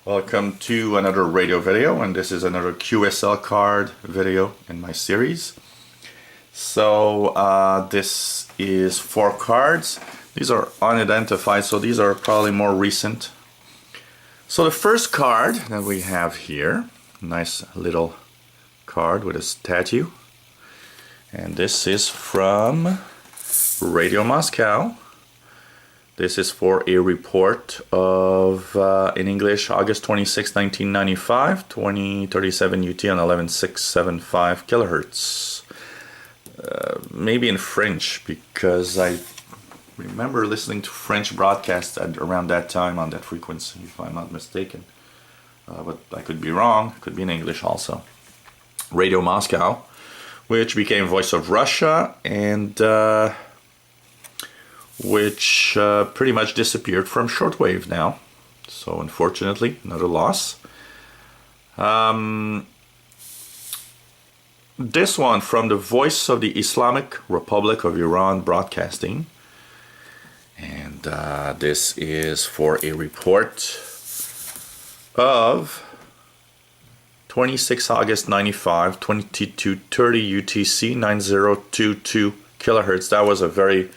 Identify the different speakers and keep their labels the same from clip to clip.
Speaker 1: Welcome to another radio video, and this is another QSL card video in my series. So this is 4 cards. These are unidentified, so these are probably more recent. So the first card that we have here, nice little card with a statue, and this is from Radio Moscow. This is for a report of, in English, August 26, 1995, 2037 UT on 11675 kilohertz. Maybe in French, because I remember listening to French broadcasts at around that time on that frequency, if I'm not mistaken. But I could be wrong. It could be in English also. Radio Moscow, which became Voice of Russia, and which pretty much disappeared from shortwave now. So unfortunately, another loss. This one from the Voice of the Islamic Republic of Iran Broadcasting. And this is for a report of 26 August 95, 2230 UTC, 9022 kilohertz. That was a very,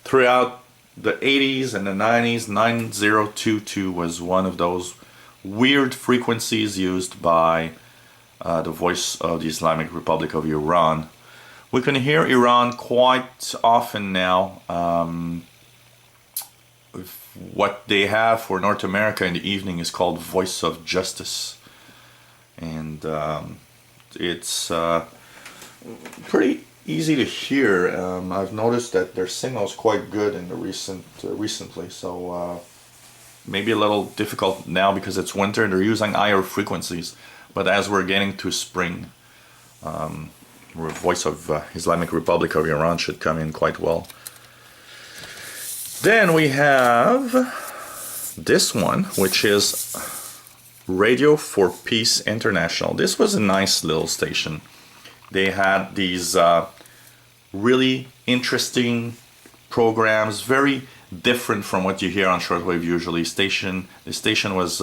Speaker 1: throughout the 80s and the 90s, 9022 was one of those weird frequencies used by the Voice of the Islamic Republic of Iran. We can hear Iran quite often now. What they have for North America in the evening is called Voice of Justice. And it's pretty easy to hear. I've noticed that their signal is quite good in the recently, so maybe a little difficult now because it's winter and they're using higher frequencies. But as we're getting to spring, Voice of Islamic Republic of Iran should come in quite well. Then we have this one, which is Radio for Peace International. This was a nice little station. They had these really interesting programs, very different from what you hear on shortwave usually. The station was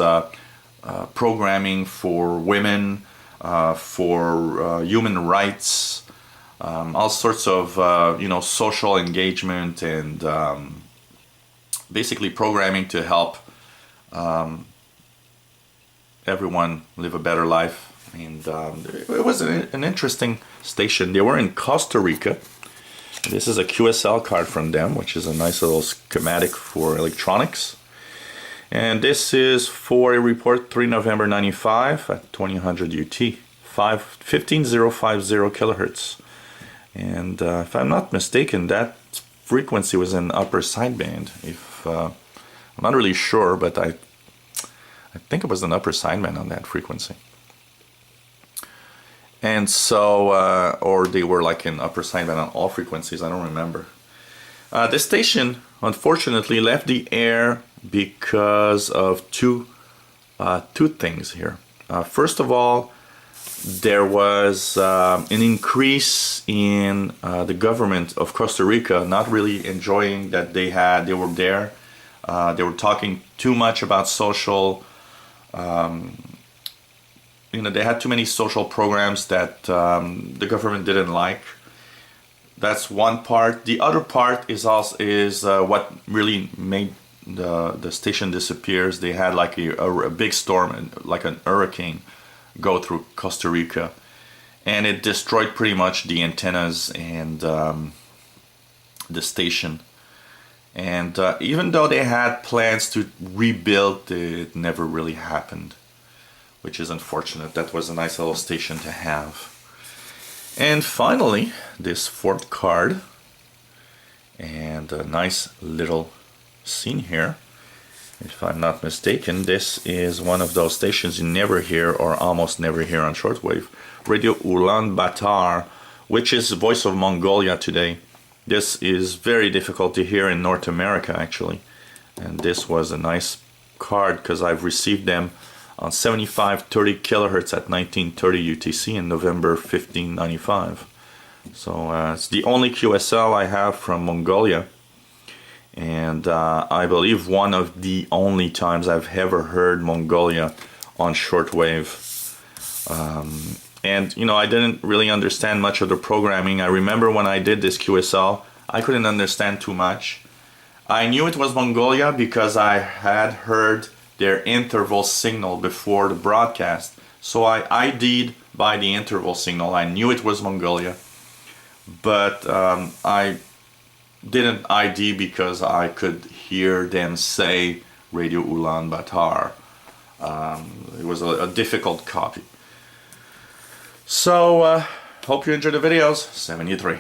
Speaker 1: programming for women, for human rights, all sorts of social engagement, and basically programming to help everyone live a better life. And it was an interesting station. They were in Costa Rica. This is a QSL card from them, which is a nice little schematic for electronics. And this is for a report 3 November 95 at 2000 UT, 15050 kilohertz. And if I'm not mistaken, that frequency was in upper sideband. I'm not really sure, but I think it was an upper sideband on that frequency. And so, or they were like in upper sideband on all frequencies, I don't remember. The station, unfortunately, left the air because of two things here. First of all, there was an increase in the government of Costa Rica not really enjoying that they were there. They were talking too much about social. They had too many social programs that the government didn't like. That's one part. The other part is what really made the station disappears. They had like a big storm, like an hurricane, go through Costa Rica, and it destroyed pretty much the antennas and the station. And even though they had plans to rebuild, it never really happened, which is unfortunate. That was a nice little station to have. And finally, this 4th card, and a nice little scene here. If I'm not mistaken, this is one of those stations you never hear or almost never hear on shortwave. Radio Ulaanbaatar, which is the Voice of Mongolia today. This is very difficult to hear in North America, actually. And this was a nice card because I've received them on 7530 kilohertz at 1930 UTC in November 1595. So it's the only QSL I have from Mongolia. And I believe one of the only times I've ever heard Mongolia on shortwave. And you know, I didn't really understand much of the programming. I remember when I did this QSL, I couldn't understand too much. I knew it was Mongolia because I had heard their interval signal before the broadcast. So I ID'd by the interval signal. I knew it was Mongolia, but I didn't ID because I could hear them say Radio Ulaanbaatar. It was a difficult copy. So, hope you enjoyed the videos. 73.